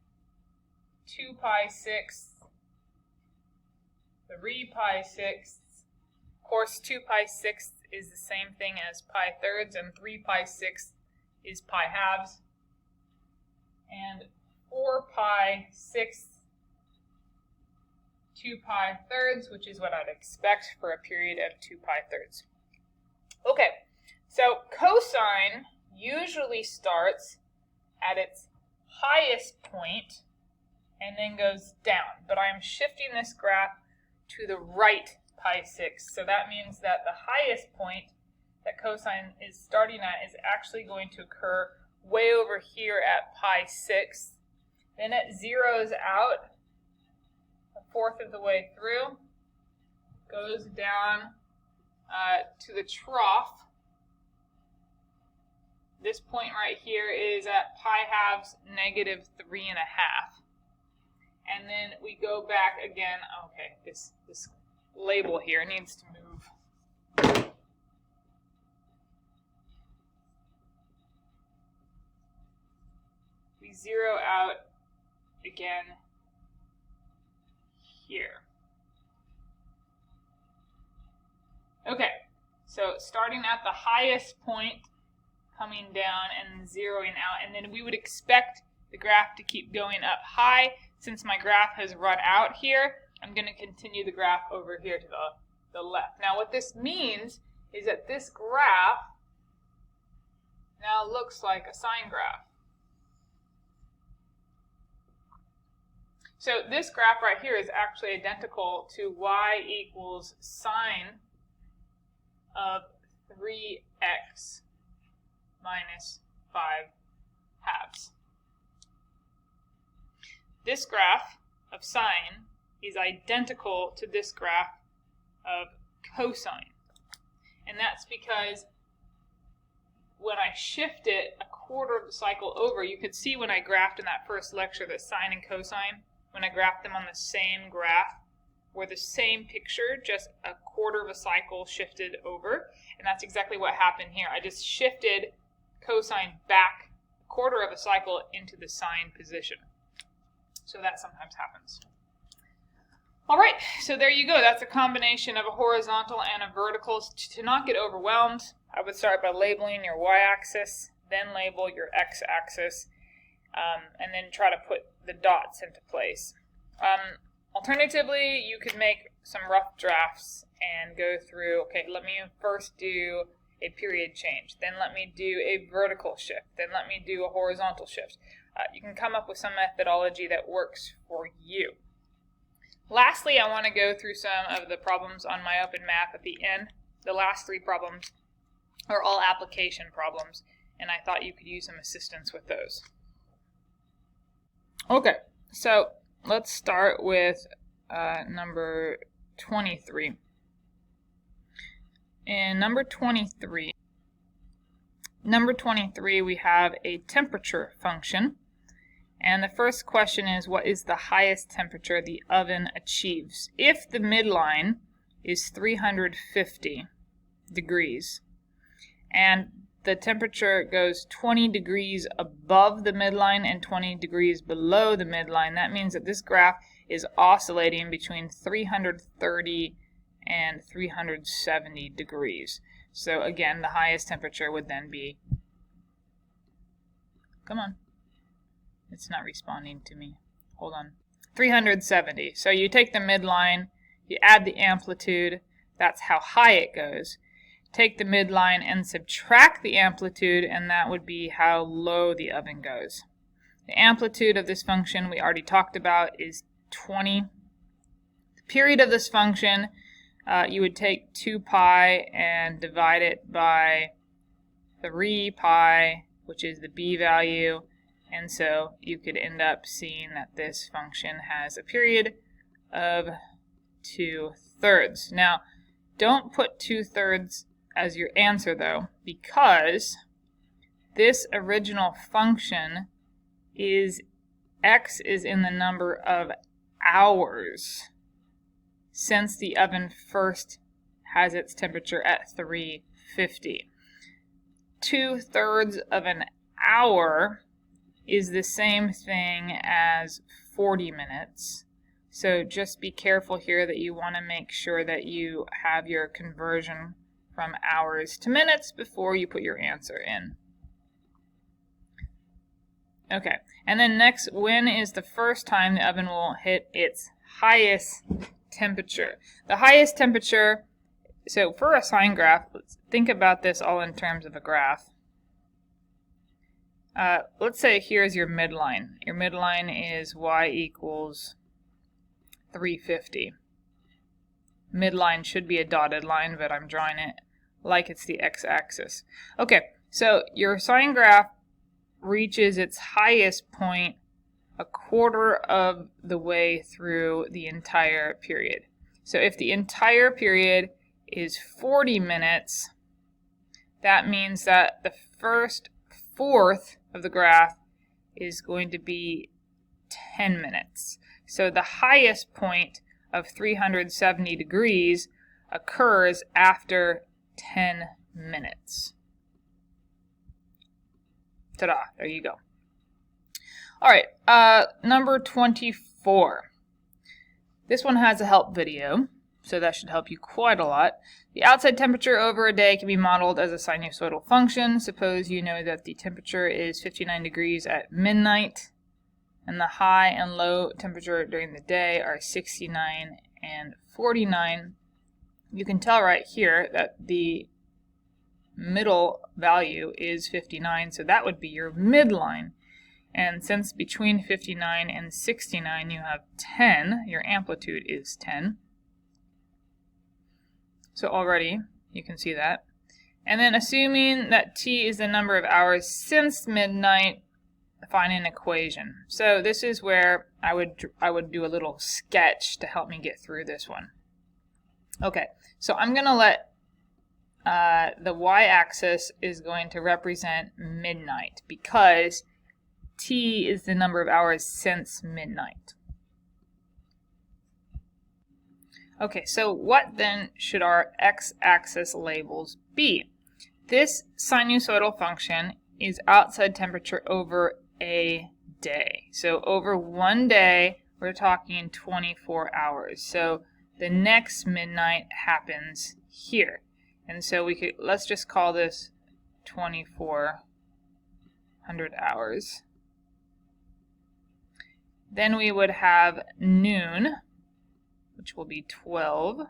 2 pi sixths, 3 pi sixths. Of course, 2 pi sixths is the same thing as pi thirds, and 3 pi sixths is pi halves. And 4 pi sixths, 2 pi thirds, which is what I'd expect for a period of 2 pi thirds. Okay, so cosine usually starts at its highest point and then goes down, but I'm shifting this graph to the right pi sixths, so that means that the highest point that cosine is starting at is actually going to occur way over here at pi sixths. Then it zeroes out a fourth of the way through, goes down to the trough. This point right here is at pi halves negative 3.5. And then we go back again. Okay, this label here needs to move. We zero out again here. Okay, so starting at the highest point, coming down and zeroing out, and then we would expect the graph to keep going up high. Since my graph has run out here, I'm going to continue the graph over here to the left. Now what this means is that this graph now looks like a sine graph. So this graph right here is actually identical to y equals sine of 3x minus 5 halves. This graph of sine is identical to this graph of cosine. And that's because when I shift it a quarter of the cycle over, you could see when I graphed in that first lecture that sine and cosine, when I graphed them on the same graph, were the same picture, just a quarter of a cycle shifted over. And that's exactly what happened here. I just shifted cosine back a quarter of a cycle into the sine position. So that sometimes happens. All right, so there you go. That's a combination of a horizontal and a vertical. To not get overwhelmed, I would start by labeling your y-axis, then label your x-axis, and then try to put the dots into place. Alternatively, you could make some rough drafts and go through, okay, let me first do a period change, then let me do a vertical shift, then let me do a horizontal shift. You can come up with some methodology that works for you. Lastly, I want to go through some of the problems on my open math at the end. The last 3 problems are all application problems, and I thought you could use some assistance with those. Okay, so let's start with number 23. In number 23, we have a temperature function. And the first question is, what is the highest temperature the oven achieves? If the midline is 350 degrees and the temperature goes 20 degrees above the midline and 20 degrees below the midline, that means that this graph is oscillating between 330 and 370 degrees. So again, the highest temperature would then be, come on. It's not responding to me. Hold on. 370. So you take the midline, you add the amplitude, that's how high it goes. Take the midline and subtract the amplitude, and that would be how low the oven goes. The amplitude of this function we already talked about is 20. The period of this function, you would take 2 pi and divide it by 3 pi, which is the b value. And so you could end up seeing that this function has a period of 2/3. Now, don't put 2/3 as your answer though, because this original function is x is in the number of hours since the oven first has its temperature at 350. 2/3 of an hour is the same thing as 40 minutes. So just be careful here that you want to make sure that you have your conversion from hours to minutes before you put your answer in. Okay, and then next, when is the first time the oven will hit its highest temperature? The highest temperature, so for a sine graph, let's think about this all in terms of a graph. Let's say here's your midline. Your midline is y equals 350. Midline should be a dotted line, but I'm drawing it like it's the x-axis. Okay, so your sine graph reaches its highest point a quarter of the way through the entire period. So if the entire period is 40 minutes, that means that the first fourth of the graph is going to be 10 minutes. So the highest point of 370 degrees occurs after 10 minutes. Ta-da, there you go. All right, number 24. This one has a help video, so that should help you quite a lot. The outside temperature over a day can be modeled as a sinusoidal function. Suppose you know that the temperature is 59 degrees at midnight, and the high and low temperature during the day are 69 and 49. You can tell right here that the middle value is 59, so that would be your midline. And since between 59 and 69 you have 10, your amplitude is 10. So already you can see that. And then assuming that t is the number of hours since midnight, find an equation. So this is where I would do a little sketch to help me get through this one. Okay, so I'm going to let the y-axis is going to represent midnight because t is the number of hours since midnight. Okay, so what then should our x-axis labels be? This sinusoidal function is outside temperature over a day. So over one day, we're talking 24 hours. So the next midnight happens here. And so let's just call this 2400 hours. Then we would have noon, which will be 12.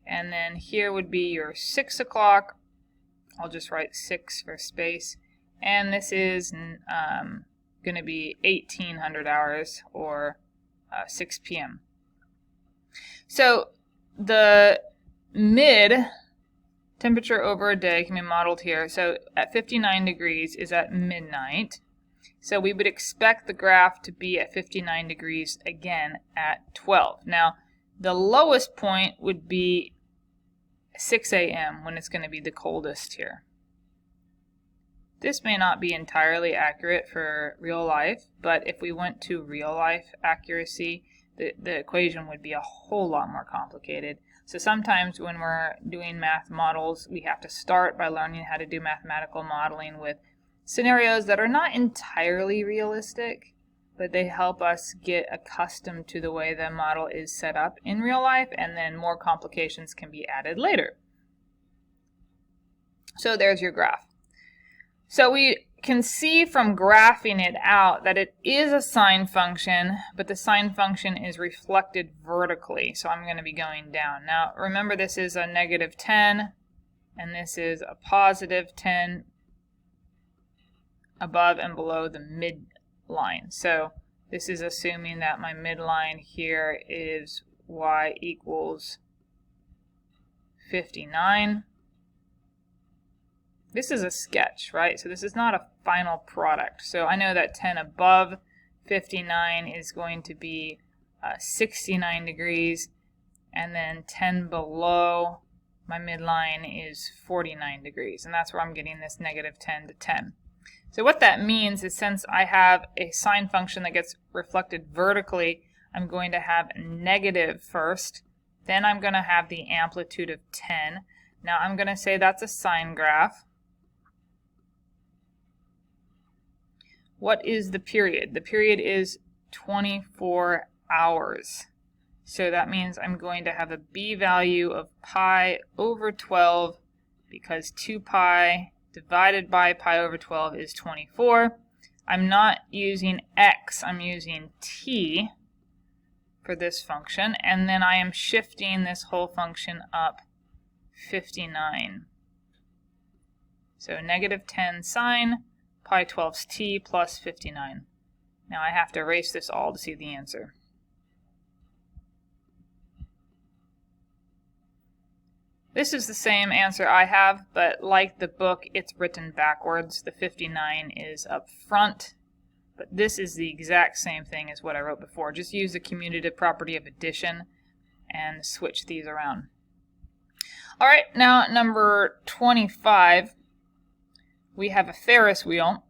And then here would be your 6 o'clock. I'll just write 6 for space. And this is going to be 1800 hours, or 6 p.m. So the mid temperature over a day can be modeled here. So at 59 degrees is at midnight. So we would expect the graph to be at 59 degrees again at 12. Now, the lowest point would be 6 a.m. when it's going to be the coldest here. This may not be entirely accurate for real life, but if we went to real life accuracy, the equation would be a whole lot more complicated. So sometimes when we're doing math models, we have to start by learning how to do mathematical modeling with scenarios that are not entirely realistic, but they help us get accustomed to the way the model is set up in real life, and then more complications can be added later. So there's your graph. So we can see from graphing it out that it is a sine function, but the sine function is reflected vertically. So I'm going to be going down. Now remember, this is a negative 10, and this is a positive 10 above and below the midline. So this is assuming that my midline here is y equals 59. This is a sketch, right? So this is not a final product. So I know that 10 above 59 is going to be 69 degrees, and then 10 below my midline is 49 degrees, and that's where I'm getting this negative 10 to 10. So what that means is, since I have a sine function that gets reflected vertically, I'm going to have negative first, then I'm going to have the amplitude of 10. Now I'm going to say that's a sine graph. what is the period? The period is 24 hours. So that means I'm going to have a b value of pi over 12 because 2 pi divided by pi over 12 is 24. I'm not using x, I'm using t for this function, and then I am shifting this whole function up 59. So negative 10 sine pi 12's t plus 59. Now I have to erase this all to see the answer. This is the same answer I have, but like the book, it's written backwards. The 59 is up front, but this is the exact same thing as what I wrote before. Just use the commutative property of addition and switch these around. All right, now number 25, we have a Ferris wheel,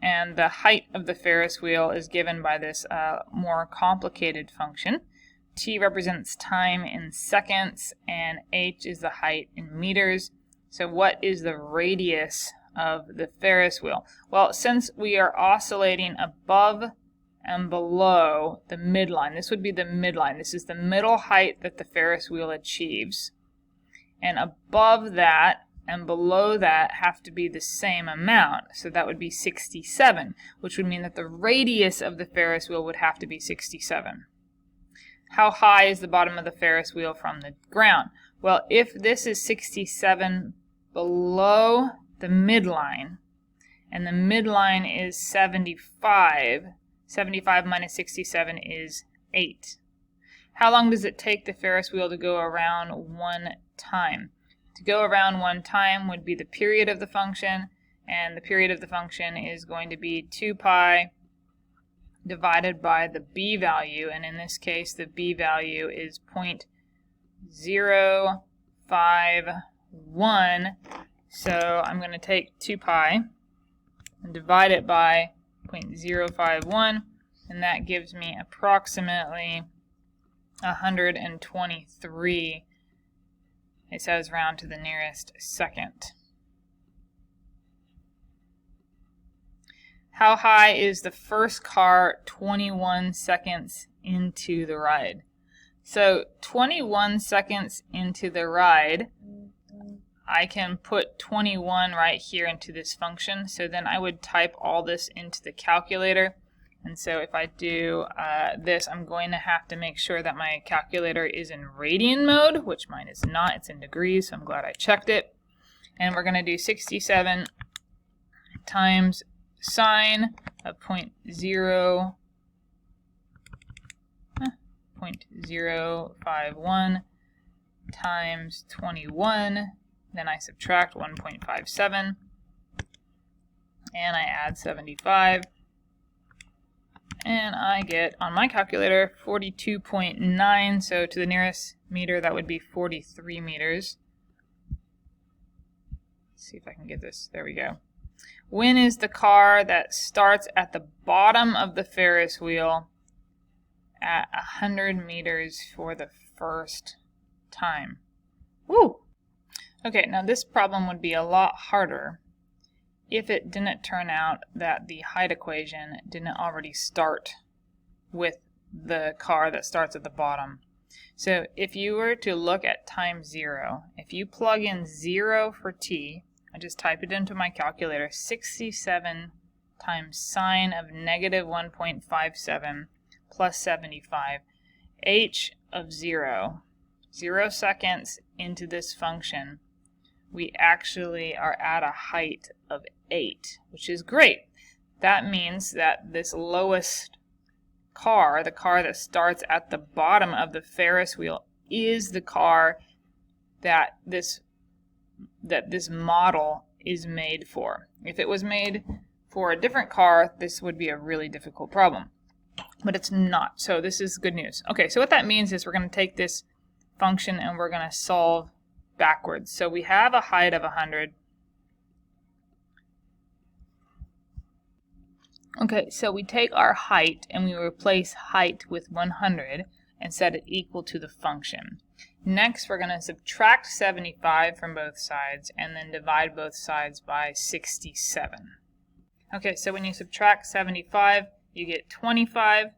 and the height of the Ferris wheel is given by this more complicated function. T represents time in seconds, and h is the height in meters. So what is the radius of the Ferris wheel? Well, since we are oscillating above and below the midline, this would be the midline. This is the middle height that the Ferris wheel achieves. And above that and below that have to be the same amount. So that would be 67, which would mean that the radius of the Ferris wheel would have to be 67. How high is the bottom of the Ferris wheel from the ground? Well, if this is 67 below the midline, and the midline is 75, 75 minus 67 is 8. How long does it take the Ferris wheel to go around one time? To go around one time would be the period of the function, and the period of the function is going to be 2 pi divided by the b value, and in this case the b value is 0.051. So I'm going to take 2 pi and divide it by 0.051, and that gives me approximately 123. It says round to the nearest second. How high is the first car 21 seconds into the ride? So 21 seconds into the ride, I can put 21 right here into this function. So then I would type all this into the calculator. And so if I do this, I'm going to have to make sure that my calculator is in radian mode, which mine is not. It's in degrees, so I'm glad I checked it. And we're going to do 67 times sine of 0.051 times 21. Then I subtract 1.57, and I add 75. And I get, on my calculator, 42.9, so to the nearest meter that would be 43 meters. Let's see if I can get this. There we go. When is the car that starts at the bottom of the Ferris wheel at 100 meters for the first time? Woo! Okay, now this problem would be a lot harder if it didn't turn out that the height equation didn't already start with the car that starts at the bottom. So if you were to look at time 0, if you plug in 0 for t, I just type it into my calculator, 67 times sine of negative 1.57 plus 75, h of 0, 0 seconds into this function, we actually are at a height of 8, which is great. That means that this lowest car, the car that starts at the bottom of the Ferris wheel, is the car that this model is made for. If it was made for a different car, this would be a really difficult problem. But it's not, so this is good news. Okay, so what that means is we're going to take this function and we're going to solve backwards. So we have a height of 100. Okay, so we take our height and we replace height with 100 and set it equal to the function. Next, we're going to subtract 75 from both sides and then divide both sides by 67. Okay, so when you subtract 75, you get 25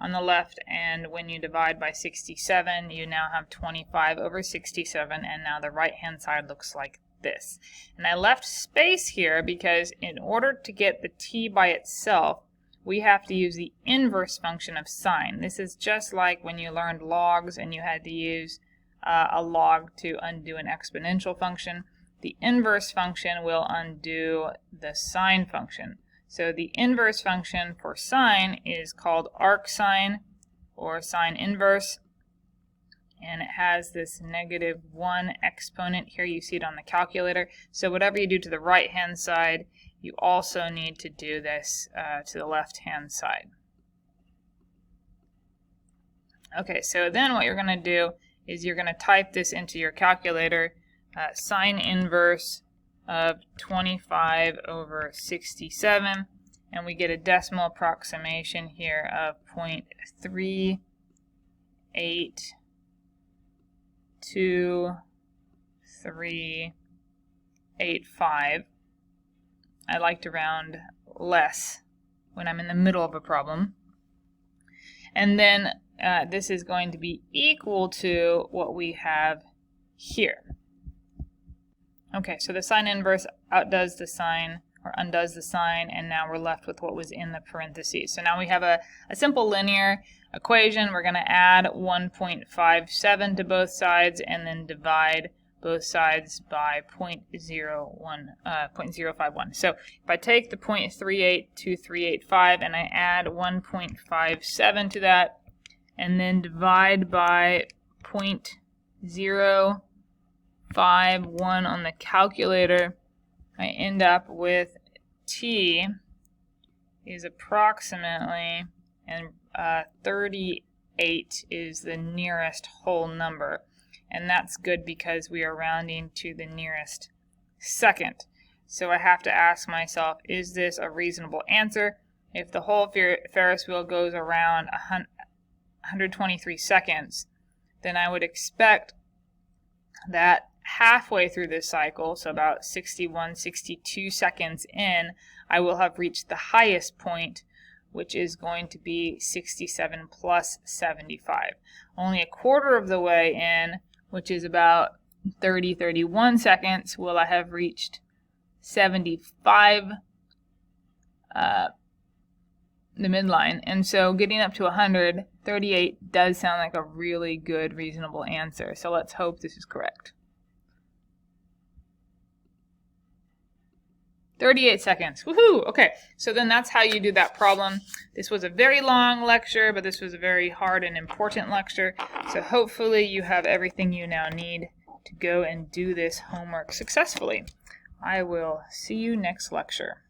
on the left, and when you divide by 67, you now have 25 over 67, and now the right-hand side looks like this. And I left space here because in order to get the t by itself, we have to use the inverse function of sine. This is just like when you learned logs and you had to use a log to undo an exponential function. The inverse function will undo the sine function. So the inverse function for sine is called arcsine or sine inverse, and it has this -1 exponent here. You see it on the calculator. So whatever you do to the right-hand side, you also need to do this to the left-hand side. Okay, so then what you're going to do is you're going to type this into your calculator, sine inverse of 25 over 67, and we get a decimal approximation here of 0.382385. I like to round less when I'm in the middle of a problem. And then this is going to be equal to what we have here. Okay, so the sine inverse outdoes the sine, or undoes the sine, and now we're left with what was in the parentheses. So now we have a simple linear equation. We're going to add 1.57 to both sides and then divide both sides by 0.051. So if I take the 0.382385 and I add 1.57 to that and then divide by 0.051 on the calculator, I end up with t is approximately, and 38 is the nearest whole number. And that's good because we are rounding to the nearest second. So I have to ask myself, is this a reasonable answer? If the whole Ferris wheel goes around 123 seconds, then I would expect that halfway through this cycle, so about 61, 62 seconds in, I will have reached the highest point, which is going to be 67 plus 75. Only a quarter of the way in, which is about 31 seconds, will I have reached 75, the midline. And so getting up to 100, 38 does sound like a really good, reasonable answer. So let's hope this is correct. 38 seconds. Woohoo! Okay, so then that's how you do that problem. This was a very long lecture, but this was a very hard and important lecture. So hopefully you have everything you now need to go and do this homework successfully. I will see you next lecture.